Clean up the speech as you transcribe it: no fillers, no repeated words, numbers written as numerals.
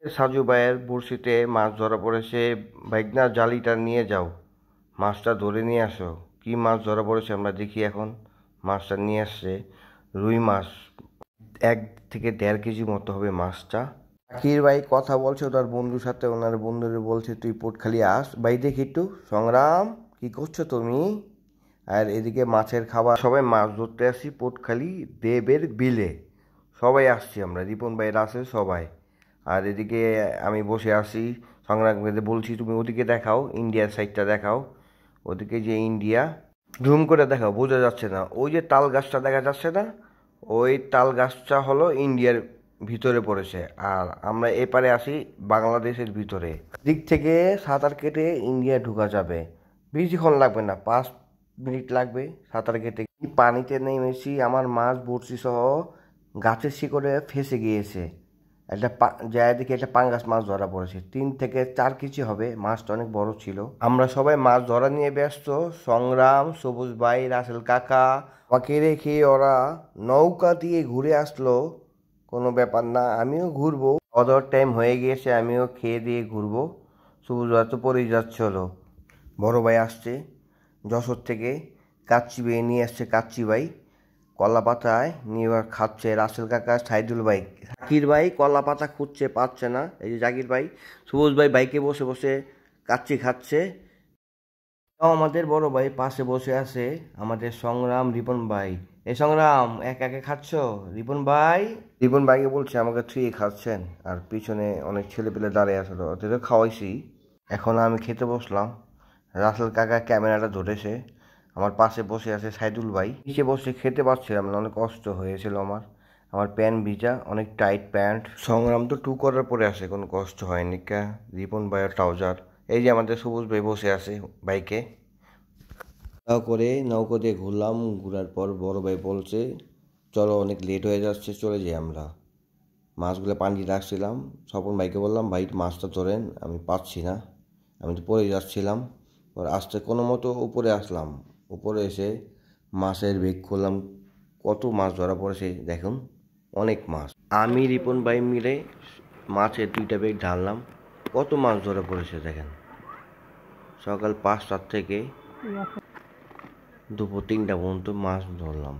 সাজু ভাইয়ের বড়শিতে মাছ ধরা পড়েছে। ভাইগনা জালিটা নিয়ে যাও, মাছটা ধরে নিয়ে আসো। কি মাছ ধরা পড়েছে আমরা দেখি এখন। মাছটা নিয়ে আসছে রুই মাছ, 1 থেকে 1.5 কেজি মতো হবে মাছটা। জাকির ভাই কথা বলছে ওনার বন্ধুর সাথে, ওনার বন্ধুরে বলছে তুই পোটখালি আস। ভাই দেখি একটু, সংগ্রাম কি করছো তুমি? আর এদিকে মাছের খাবার, সবাই মাছ ধরতে আসি পোটখালি দেবের বিলে। সবাই আসছি আমরা, রিপন ভাই আছে সবাই। আর এদিকে আমি বসে আছি, সংগ্রামকে বলছি তুমি ওদিকে দেখাও, ইন্ডিয়ার সাইডটা দেখাও, ওদিকে যে ইন্ডিয়া, জুম করে দেখাও, বোঝা যাচ্ছে না। ওই যে তাল গাছটা দেখা যাচ্ছে না, ওই তাল গাছটা হলো ইন্ডিয়ার ভিতরে পড়েছে। আর আমরা এপারে আসি বাংলাদেশের ভিতরে। দিক থেকে সাঁতার কেটে ইন্ডিয়া ঢুকা যাবে, বেশিক্ষণ লাগবে না, 5 মিনিট লাগবে সাঁতার কেটে। পানিতে নেমেছি, আমার মাছ বড়শি সহ গাছের শিকড়ে ফেসে গিয়েছে। একটা যায় দেখি একটা পাঙ্গাস মাছ ধরা পড়েছে, 3 থেকে 4 কেজি হবে, মাছটা অনেক বড় ছিল। আমরা সবাই মাছ ধরা নিয়ে ব্যস্ত, সংগ্রাম, সবুজ ভাই, রাসেল কাকা, আমাকে রেখে ওরা নৌকা দিয়ে ঘুরে আসলো। কোনো ব্যাপার না, আমিও ঘুরবো, অদর টাইম হয়ে গিয়েছে, আমিও খেয়ে দিয়ে ঘুরবো। সবুজ ভাই তো পরেই যাচ্ছিল। বড় ভাই আসছে যশোর থেকে, কাচ্চি ভাই নিয়ে আসছে, কাচ্চি ভাই কলা পাতায় নিয়ে খাচ্ছে। রাসেল কাকা, সাইদুল ভাই, জাকির ভাই কলা পাতা খুঁজছে, পাচ্ছে না। এই যে জাকির ভাই, সবুজ ভাই বাইকে বসে বসে কাচ্চি খাচ্ছে। আমাদের বড় ভাই পাশে বসে আছে, আমাদের সংগ্রাম, রিপন ভাই। এই সংগ্রাম একা একা খাচ্ছ? রিপন ভাই, রিপন ভাইকে বলছে আমাকে থুয়ে খাচ্ছেন। আর পিছনে অনেক ছেলে পেলে দাঁড়িয়ে আসলো, ওদেরও খাওয়াইছি। এখন আমি খেতে বসলাম। রাসেল কাকা ক্যামেরাটা ধরেছে, আমার পাশে বসে আছে সাইদুল ভাই। নিচে বসে খেতে পারছিলাম না, অনেক কষ্ট হয়েছিল আমার। আমার প্যান্ট ভিজা, অনেক টাইট প্যান্ট। সংগ্রাম তো টু করার পরে আসে, কোনো কষ্ট হয়নি। কা রিপন ভাইয়ের ট্রাউজার। এই যে আমাদের সবুজ ভাই বসে আছে বাইকে। করে নৌকো দিয়ে ঘুরলাম, ঘুরার পর বড় ভাই বলছে চলো অনেক লেট হয়ে যাচ্ছে, চলে যাই আমরা। মাছগুলো পানি রাখছিলাম, স্বপন ভাইকে বললাম ভাই মাছটা ধরেন, আমি পাচ্ছি না, আমি তো পড়ে যাচ্ছিলাম। আসতে কোনো মতো উপরে আসলাম, উপরে এসে মাছের বেগ খুললাম, কত মাছ ধরা পড়েছে দেখুন, অনেক মাছ। আমি রিপন ভাই মিলে মাছের 2টা বেগ ঢাললাম, কত মাছ ধরা পড়েছে দেখেন। সকাল 5টার থেকে দুপুর 3টা পর্যন্ত মাছ ধরলাম।